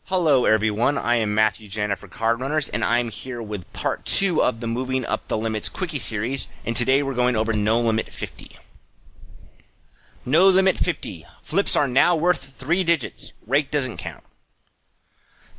Hello everyone, I am Matthew Jana for Card Runners, and I'm here with part 2 of the Moving Up the Limits Quickie series, and today we're going over No Limit 50. No Limit 50. Flips are now worth 3 digits. Rake doesn't count.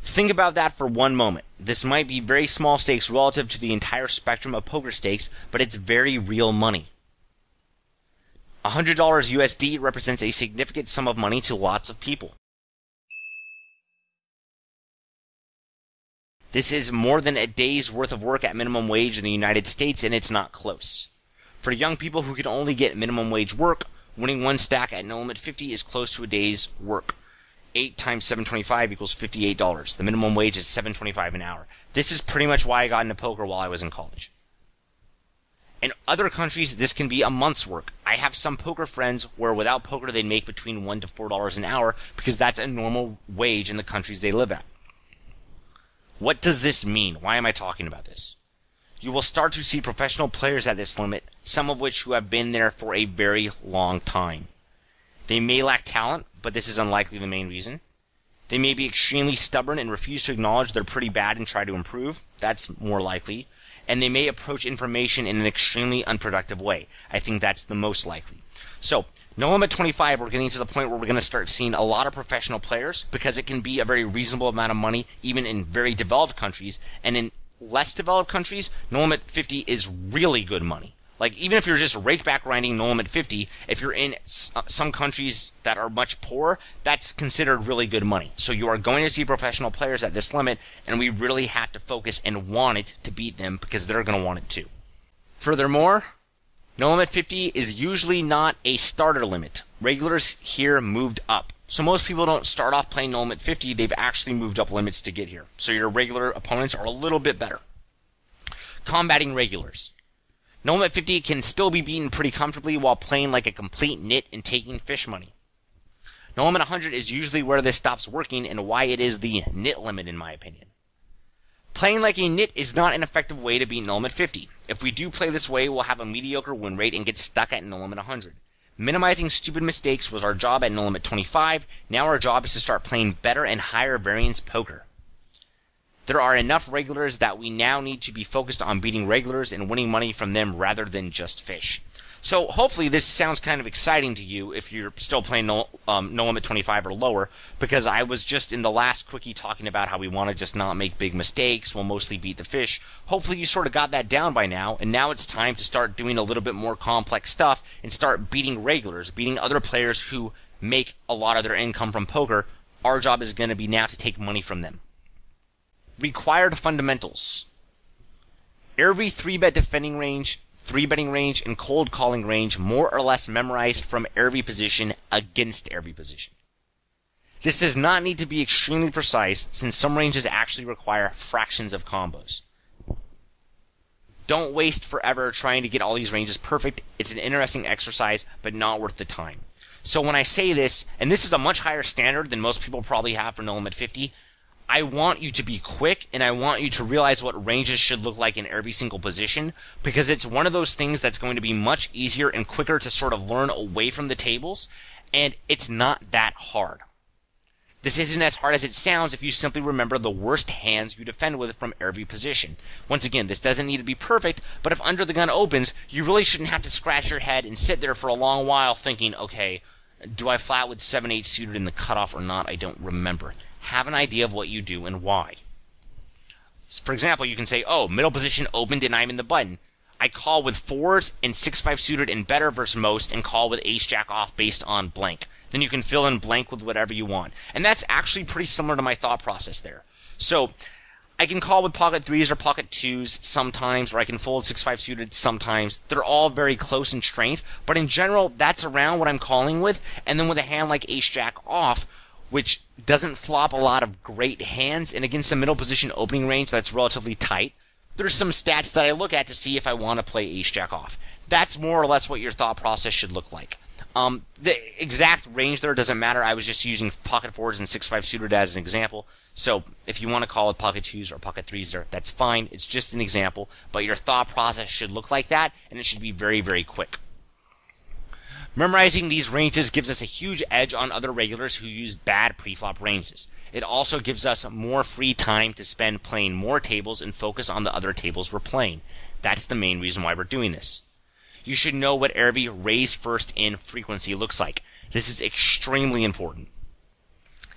Think about that for one moment. This might be very small stakes relative to the entire spectrum of poker stakes, but it's very real money. $100 USD represents a significant sum of money to lots of people. This is more than a day's worth of work at minimum wage in the United States, and it's not close. For young people who can only get minimum wage work, winning one stack at No Limit 50 is close to a day's work. 8 times $7.25 equals $58. The minimum wage is $7.25 an hour. This is pretty much why I got into poker while I was in college. In other countries, this can be a month's work. I have some poker friends where without poker they'd make between $1 to $4 an hour because that's a normal wage in the countries they live at. What does this mean? Why am I talking about this? You will start to see professional players at this limit, some of which who have been there for a very long time. They may lack talent, but this is unlikely the main reason. They may be extremely stubborn and refuse to acknowledge they're pretty bad and try to improve. That's more likely. And they may approach information in an extremely unproductive way. I think that's the most likely. So, No Limit 25, we're getting to the point where we're going to start seeing a lot of professional players because it can be a very reasonable amount of money even in very developed countries. And in less developed countries, No Limit 50 is really good money. Like, even if you're just rake back grinding No Limit 50, if you're in some countries that are much poorer, that's considered really good money. So you are going to see professional players at this limit, and we really have to focus and want it to beat them because they're going to want it too. Furthermore, No Limit 50 is usually not a starter limit. Regulars here moved up. So most people don't start off playing No Limit 50, they've actually moved up limits to get here. So your regular opponents are a little bit better. Combating regulars. No Limit 50 can still be beaten pretty comfortably while playing like a complete nit and taking fish money. No Limit 100 is usually where this stops working and why it is the nit limit in my opinion. Playing like a nit is not an effective way to beat No Limit 50. If we do play this way, we'll have a mediocre win rate and get stuck at No Limit 100. Minimizing stupid mistakes was our job at No Limit 25. Now our job is to start playing better and higher variance poker. There are enough regulars that we now need to be focused on beating regulars and winning money from them rather than just fish. So hopefully this sounds kind of exciting to you if you're still playing No Limit 25 or lower, because I was just in the last quickie talking about how we want to just not make big mistakes, we'll mostly beat the fish. Hopefully you sort of got that down by now, and now it's time to start doing a little bit more complex stuff and start beating regulars, beating other players who make a lot of their income from poker. Our job is going to be now to take money from them. Required fundamentals. Every 3-bet defending range, 3-betting range, and cold calling range more or less memorized from every position against every position. This does not need to be extremely precise since some ranges actually require fractions of combos. Don't waste forever trying to get all these ranges perfect. It's an interesting exercise, but not worth the time. So when I say this, and this is a much higher standard than most people probably have for No Limit 50, I want you to be quick, and I want you to realize what ranges should look like in every single position, because it's one of those things that's going to be much easier and quicker to sort of learn away from the tables, and it's not that hard. This isn't as hard as it sounds if you simply remember the worst hands you defend with from every position. Once again, this doesn't need to be perfect, but if under the gun opens, you really shouldn't have to scratch your head and sit there for a long while thinking, okay, do I flat with 7-8 suited in the cutoff or not? I don't remember. Have an idea of what you do and why. For example, you can say, oh, middle position opened and I'm in the button. I call with 4s and 6-5 suited and better versus most and call with ace-jack off based on blank. Then you can fill in blank with whatever you want. And that's actually pretty similar to my thought process there. So I can call with pocket 3s or pocket 2s sometimes, or I can fold 6-5 suited sometimes. They're all very close in strength, but in general, that's around what I'm calling with. And then with a hand like ace-jack off, which doesn't flop a lot of great hands, and against a middle position opening range that's relatively tight, there's some stats that I look at to see if I want to play ace-jack off. That's more or less what your thought process should look like. The exact range there doesn't matter. I was just using pocket fours and 6-5 suited as an example. So if you want to call it pocket twos or pocket threes there, that's fine. It's just an example. But your thought process should look like that, and it should be very, very quick. Memorizing these ranges gives us a huge edge on other regulars who use bad preflop ranges. It also gives us more free time to spend playing more tables and focus on the other tables we're playing. That's the main reason why we're doing this. You should know what every raise first in frequency looks like. This is extremely important.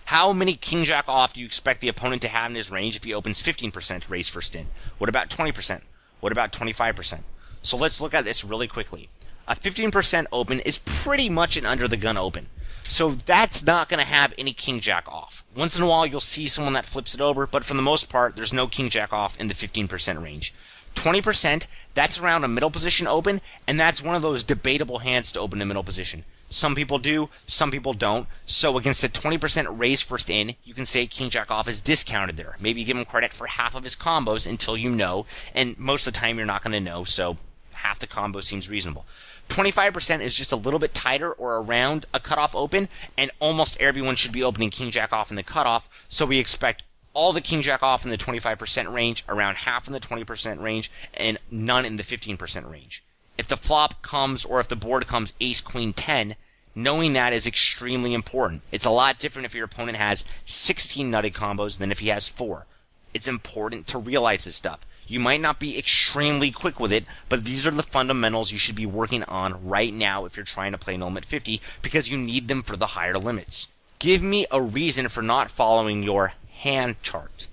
How many king jack off do you expect the opponent to have in his range if he opens 15% raise first in? What about 20%? What about 25%? So let's look at this really quickly. A 15% open is pretty much an under the gun open. So that's not going to have any king jack off. Once in a while you'll see someone that flips it over, but for the most part there's no king jack off in the 15% range. 20%, that's around a middle position open, and that's one of those debatable hands to open a middle position. Some people do, some people don't. So against a 20% raise first in, you can say king jack off is discounted there. Maybe give him credit for half of his combos until you know, and most of the time you're not going to know, so half the combo seems reasonable. 25% is just a little bit tighter or around a cutoff open, and almost everyone should be opening king jack off in the cutoff, so we expect all the king jack off in the 25% range, around half in the 20% range, and none in the 15% range. If the flop comes, or if the board comes ace, queen, 10, knowing that is extremely important. It's a lot different if your opponent has 16 nutty combos than if he has 4. It's important to realize this stuff. You might not be extremely quick with it, but these are the fundamentals you should be working on right now if you're trying to play Gnome at 50, because you need them for the higher limits. Give me a reason for not following your hand chart.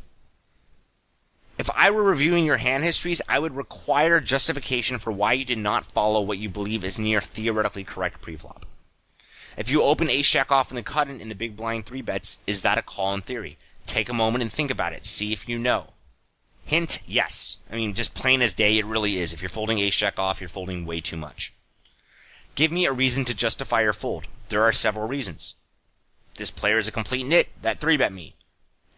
If I were reviewing your hand histories, I would require justification for why you did not follow what you believe is near theoretically correct preflop. If you open ace jack off in the cut in the big blind 3-bets, is that a call in theory? Take a moment and think about it. See if you know. Hint, yes. I mean, just plain as day, it really is. If you're folding ace jack off, you're folding way too much. Give me a reason to justify your fold. There are several reasons. This player is a complete nit that 3-bet me.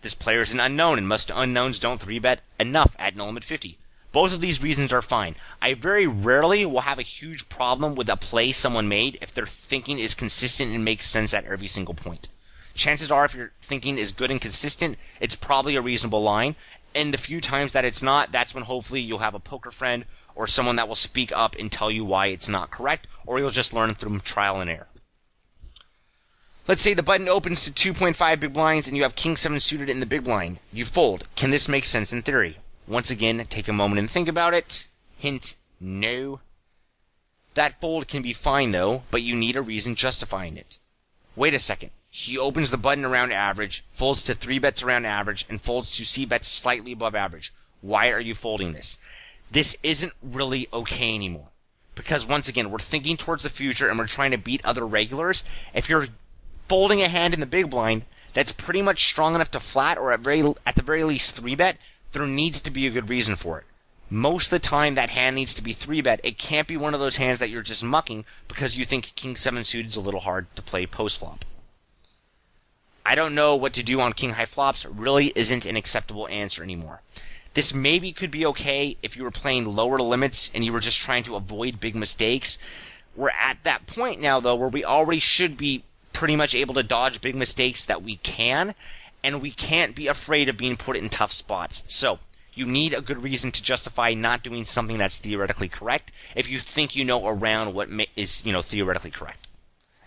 This player is an unknown, and most unknowns don't 3-bet enough at Gnome at 50. Both of these reasons are fine. I very rarely will have a huge problem with a play someone made if their thinking is consistent and makes sense at every single point. Chances are, if your thinking is good and consistent, it's probably a reasonable line, and the few times that it's not, that's when hopefully you'll have a poker friend or someone that will speak up and tell you why it's not correct, or you'll just learn through trial and error. Let's say the button opens to 2.5 big blinds and you have king 7 suited in the big blind. You fold. Can this make sense in theory? Once again, take a moment and think about it. Hint, no. That fold can be fine though, but you need a reason justifying it. Wait a second. He opens the button around average, folds to 3-bets around average, and folds to c-bets slightly above average. Why are you folding this? This isn't really okay anymore. Because once again, we're thinking towards the future and we're trying to beat other regulars. If you're folding a hand in the big blind that's pretty much strong enough to flat or at the very least 3-bet, there needs to be a good reason for it. Most of the time that hand needs to be 3-bet. It can't be one of those hands that you're just mucking because you think king 7 suited is a little hard to play post-flop. I don't know what to do on king high flops really isn't an acceptable answer anymore. This maybe could be okay if you were playing lower limits and you were just trying to avoid big mistakes. We're at that point now though where we already should be pretty much able to dodge big mistakes that we can, and we can't be afraid of being put in tough spots. So you need a good reason to justify not doing something that's theoretically correct if you think you know around what is theoretically correct.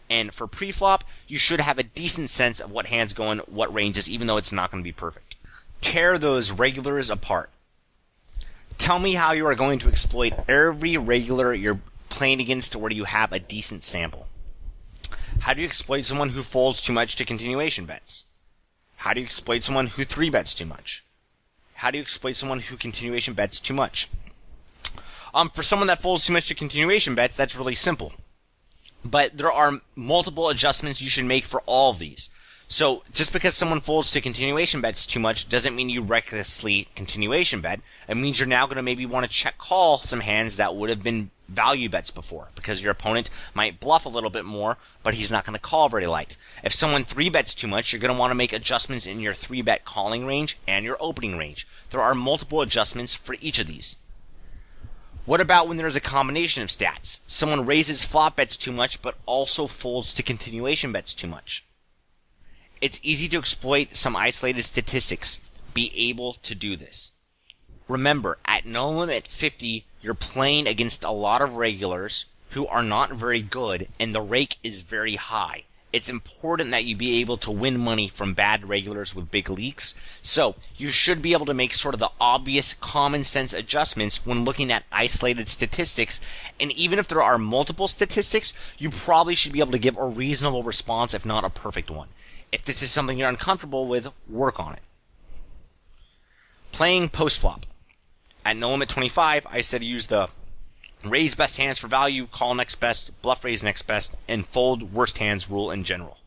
And for pre-flop, you should have a decent sense of what hands go in what ranges, even though it's not going to be perfect. Tear those regulars apart. Tell me how you are going to exploit every regular you're playing against to where you have a decent sample. How do you exploit someone who folds too much to continuation bets? How do you exploit someone who 3-bets too much? How do you exploit someone who continuation bets too much? For someone that folds too much to continuation bets, that's really simple. But there are multiple adjustments you should make for all of these. So just because someone folds to continuation bets too much doesn't mean you recklessly continuation bet. It means you're now going to maybe want to check call some hands that would have been value bets before, because your opponent might bluff a little bit more, but he's not going to call very light. If someone 3-bets too much, you're going to want to make adjustments in your 3-bet calling range and your opening range. There are multiple adjustments for each of these. What about when there's a combination of stats? Someone raises flop bets too much, but also folds to continuation bets too much. It's easy to exploit some isolated statistics. Be able to do this. Remember, at no limit 50, you're playing against a lot of regulars who are not very good, and the rake is very high. It's important that you be able to win money from bad regulars with big leaks, so you should be able to make sort of the obvious common sense adjustments when looking at isolated statistics, and even if there are multiple statistics, you probably should be able to give a reasonable response, if not a perfect one. If this is something you're uncomfortable with, work on it. Playing post-flop. At no limit 25, I said use the raise best hands for value, call next best, bluff raise next best, and fold worst hands rule in general.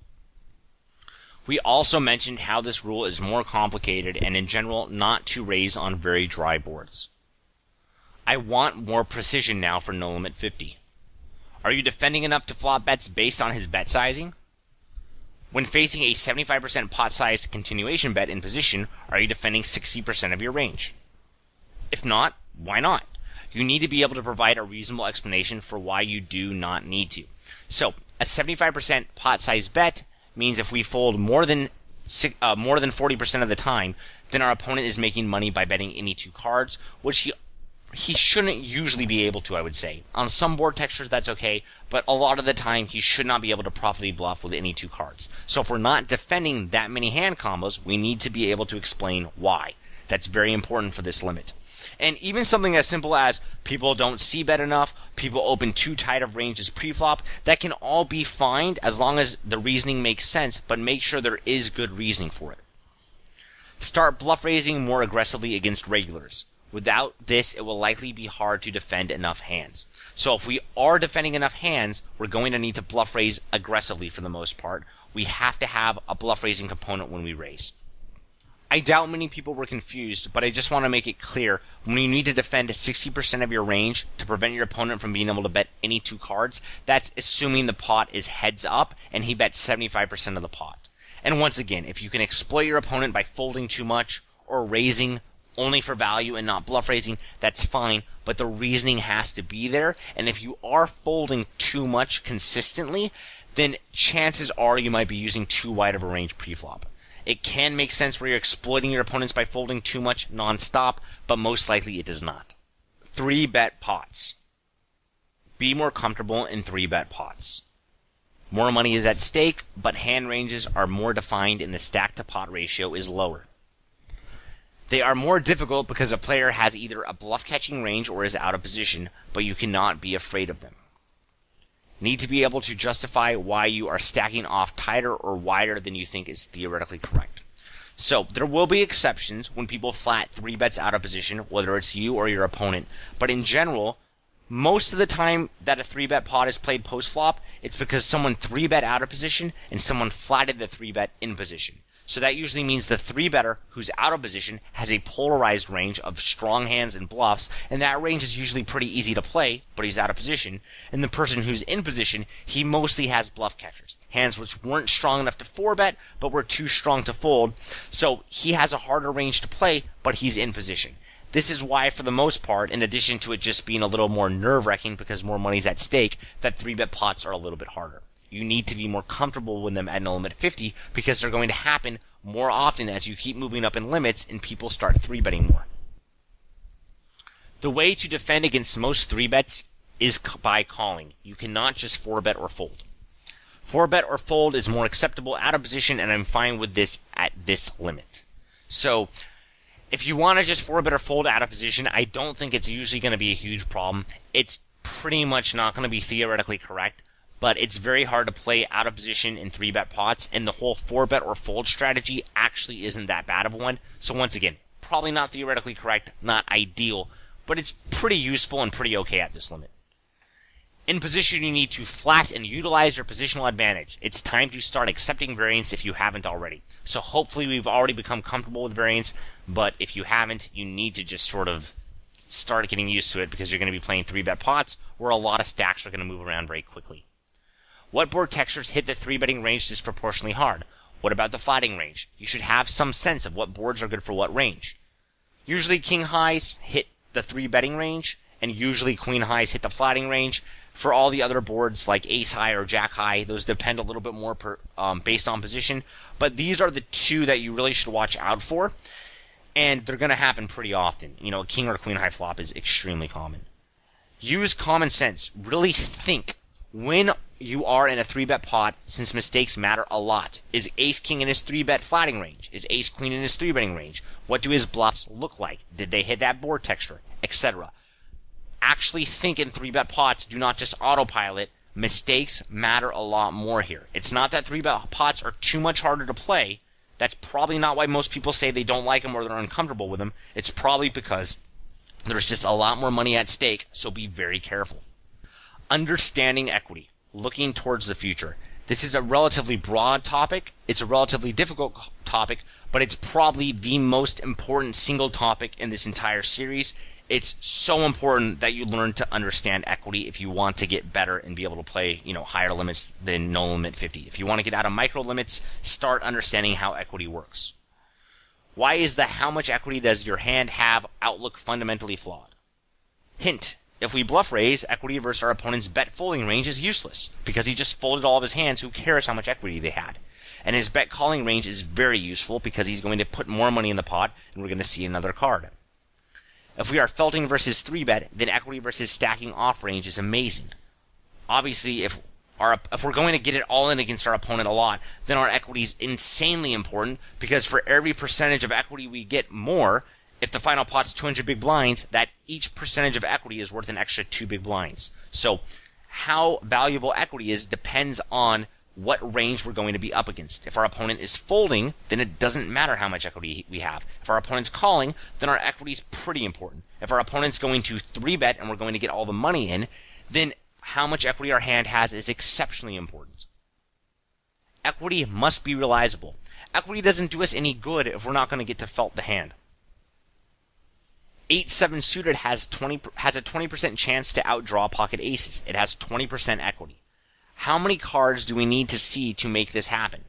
We also mentioned how this rule is more complicated and in general not to raise on very dry boards. I want more precision now for no limit 50. Are you defending enough to flop bets based on his bet sizing? When facing a 75% pot-sized continuation bet in position, are you defending 60% of your range? If not, why not? You need to be able to provide a reasonable explanation for why you do not need to. So, a 75% pot-sized bet means if we fold more than 40% of the time, then our opponent is making money by betting any two cards, which he shouldn't usually be able to, I would say. On some board textures, that's okay, but a lot of the time, he should not be able to profitably bluff with any two cards. So if we're not defending that many hand combos, we need to be able to explain why. That's very important for this limit. And even something as simple as people don't see bet enough, people open too tight of ranges pre-flop, that can all be fine as long as the reasoning makes sense, but make sure there is good reasoning for it. Start bluff raising more aggressively against regulars. Without this, it will likely be hard to defend enough hands. So if we are defending enough hands, we're going to need to bluff raise aggressively for the most part. We have to have a bluff raising component when we raise. I doubt many people were confused, but I just want to make it clear, when you need to defend 60% of your range to prevent your opponent from being able to bet any two cards, that's assuming the pot is heads up and he bets 75% of the pot. And once again, if you can exploit your opponent by folding too much or raising only for value and not bluff raising, that's fine, but the reasoning has to be there, and if you are folding too much consistently, then chances are you might be using too wide of a range pre-flop. It can make sense where you're exploiting your opponents by folding too much non-stop, but most likely it does not. 3-bet pots. Be more comfortable in 3-bet pots. More money is at stake, but hand ranges are more defined and the stack-to-pot ratio is lower. They are more difficult because a player has either a bluff-catching range or is out of position, but you cannot be afraid of them. Need to be able to justify why you are stacking off tighter or wider than you think is theoretically correct. So, there will be exceptions when people flat 3 bets out of position, whether it's you or your opponent, but in general, most of the time that a 3-bet pot is played post-flop, it's because someone 3-bet out of position and someone flatted the 3-bet in position. So that usually means the 3-better who's out of position has a polarized range of strong hands and bluffs, and that range is usually pretty easy to play, but he's out of position. And the person who's in position, he mostly has bluff catchers, hands which weren't strong enough to 4-bet, but were too strong to fold, so he has a harder range to play, but he's in position. This is why, for the most part, in addition to it just being a little more nerve-wracking because more money's at stake, that 3-bet pots are a little bit harder. You need to be more comfortable with them at no limit 50 because they're going to happen more often as you keep moving up in limits and people start 3-betting more. The way to defend against most 3-bets is by calling. You cannot just 4-bet or fold. 4-bet or fold is more acceptable out of position, and I'm fine with this at this limit. So, if you want to just 4-bet or fold out of position, I don't think it's usually going to be a huge problem. It's pretty much not going to be theoretically correct, but it's very hard to play out of position in 3-bet pots, and the whole 4-bet or fold strategy actually isn't that bad of one. So once again, probably not theoretically correct, not ideal, but it's pretty useful and pretty okay at this limit. In position, you need to flat and utilize your positional advantage. It's time to start accepting variance if you haven't already. So hopefully we've already become comfortable with variance, but if you haven't, you need to just sort of start getting used to it because you're going to be playing 3-bet pots where a lot of stacks are going to move around very quickly. What board textures hit the 3-betting range disproportionately hard? What about the flatting range? You should have some sense of what boards are good for what range. Usually king highs hit the 3-betting range, and usually queen highs hit the flatting range. For all the other boards like ace high or jack high, those depend a little bit more based on position. But these are the two that you really should watch out for, and they're going to happen pretty often. You know, a king or queen high flop is extremely common. Use common sense. Really think when you are in a 3-bet pot, since mistakes matter a lot. Is ace king in his 3-bet flatting range? Is ace queen in his 3-betting range? What do his bluffs look like? Did they hit that board texture? Etc. Actually think in 3-bet pots. Do not just autopilot. Mistakes matter a lot more here. It's not that 3-bet pots are too much harder to play. That's probably not why most people say they don't like them or they're uncomfortable with them. It's probably because there's just a lot more money at stake, so be very careful. Understanding equity. Looking towards the future. This is a relatively broad topic. It's a relatively difficult topic, but it's probably the most important single topic in this entire series. It's so important that you learn to understand equity if you want to get better and be able to play, you know, higher limits than no limit 50. If you want to get out of micro limits, start understanding how equity works. Why is the how much equity does your hand have outlook fundamentally flawed? Hint. If we bluff raise, equity versus our opponent's bet folding range is useless, because he just folded all of his hands, who cares how much equity they had. And his bet calling range is very useful, because he's going to put more money in the pot, and we're going to see another card. If we are felting versus 3-bet, then equity versus stacking off range is amazing. Obviously, if we're going to get it all in against our opponent a lot, then our equity is insanely important, because for every percentage of equity we get more, if the final pot's 200 big blinds, that each percentage of equity is worth an extra 2 big blinds. So how valuable equity is depends on what range we're going to be up against. If our opponent is folding, then it doesn't matter how much equity we have. If our opponent's calling, then our equity is pretty important. If our opponent's going to 3-bet and we're going to get all the money in, then how much equity our hand has is exceptionally important. Equity must be realizable. Equity doesn't do us any good if we're not going to get to felt the hand. 8-7 suited has a 20% chance to outdraw pocket aces. It has 20% equity. How many cards do we need to see to make this happen?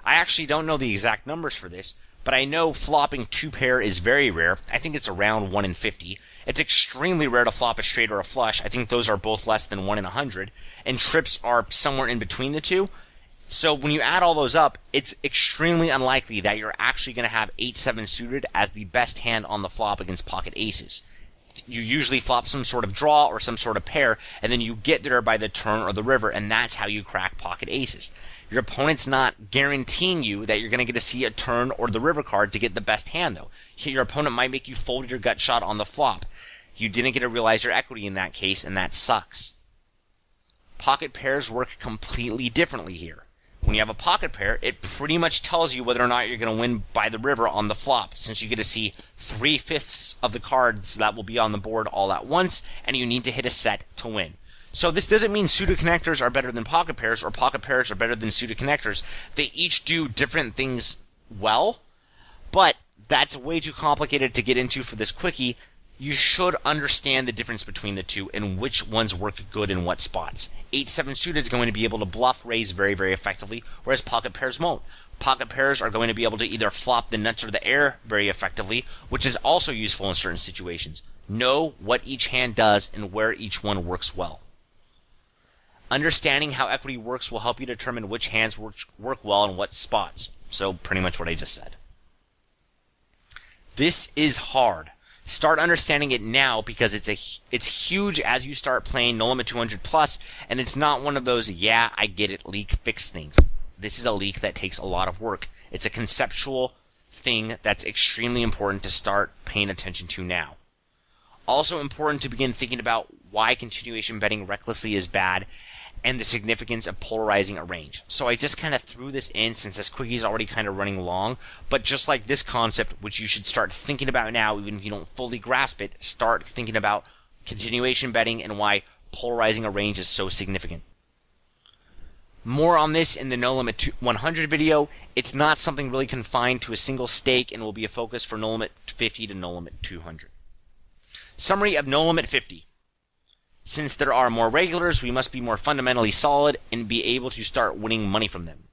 I actually don't know the exact numbers for this, but I know flopping 2-pair is very rare. I think it's around 1 in 50. It's extremely rare to flop a straight or a flush. I think those are both less than 1 in 100. And trips are somewhere in between the two. So when you add all those up, it's extremely unlikely that you're actually going to have 8-7 suited as the best hand on the flop against pocket aces. You usually flop some sort of draw or some sort of pair, and then you get there by the turn or the river, and that's how you crack pocket aces. Your opponent's not guaranteeing you that you're going to get to see a turn or the river card to get the best hand, though. Your opponent might make you fold your gut shot on the flop. You didn't get to realize your equity in that case, and that sucks. Pocket pairs work completely differently here. When you have a pocket pair, it pretty much tells you whether or not you're going to win by the river on the flop, since you get to see 3/5 of the cards that will be on the board all at once, and you need to hit a set to win. So this doesn't mean suited connectors are better than pocket pairs, or pocket pairs are better than suited connectors. They each do different things well, but that's way too complicated to get into for this quickie. You should understand the difference between the two and which ones work good in what spots. 8-7 suited is going to be able to bluff raise very, very effectively, whereas pocket pairs won't. Pocket pairs are going to be able to either flop the nuts or the air very effectively, which is also useful in certain situations. Know what each hand does and where each one works well. Understanding how equity works will help you determine which hands work well in what spots. So pretty much what I just said. This is hard. Start understanding it now, because it's huge as you start playing No Limit 200 plus, and it's not one of those, yeah, I get it, leak, fix things. This is a leak that takes a lot of work. It's a conceptual thing that's extremely important to start paying attention to now. Also important to begin thinking about why continuation betting recklessly is bad, and the significance of polarizing a range. So I just kind of threw this in since this quickie is already kind of running long, but just like this concept, which you should start thinking about now, even if you don't fully grasp it, start thinking about continuation betting and why polarizing a range is so significant. More on this in the No Limit 100 video. It's not something really confined to a single stake and will be a focus for No Limit 50 to No Limit 200. Summary of No Limit 50. Since there are more regulars, we must be more fundamentally solid and be able to start winning money from them.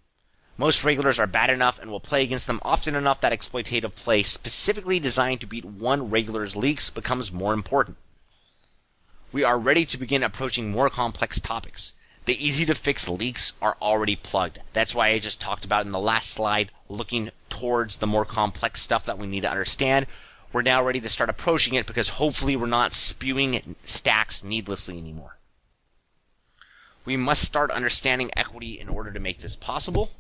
Most regulars are bad enough and will play against them often enough that exploitative play specifically designed to beat one regular's leaks becomes more important. We are ready to begin approaching more complex topics. The easy-to-fix leaks are already plugged. That's why I just talked about in the last slide, looking towards the more complex stuff that we need to understand. We're now ready to start approaching it because hopefully we're not spewing stacks needlessly anymore. We must start understanding equity in order to make this possible.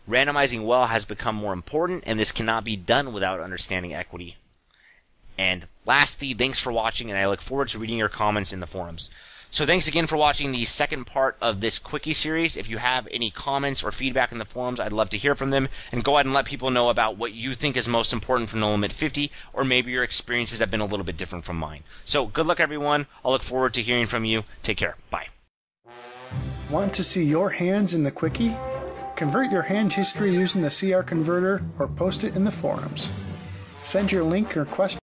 Randomizing well has become more important, and this cannot be done without understanding equity. And lastly, thanks for watching, and I look forward to reading your comments in the forums. So thanks again for watching the second part of this Quickie series. If you have any comments or feedback in the forums, I'd love to hear from them. And go ahead and let people know about what you think is most important for No Limit 50, or maybe your experiences have been a little bit different from mine. So good luck, everyone. I'll look forward to hearing from you. Take care. Bye. Want to see your hands in the Quickie? Convert your hand history using the CR converter or post it in the forums. Send your link or question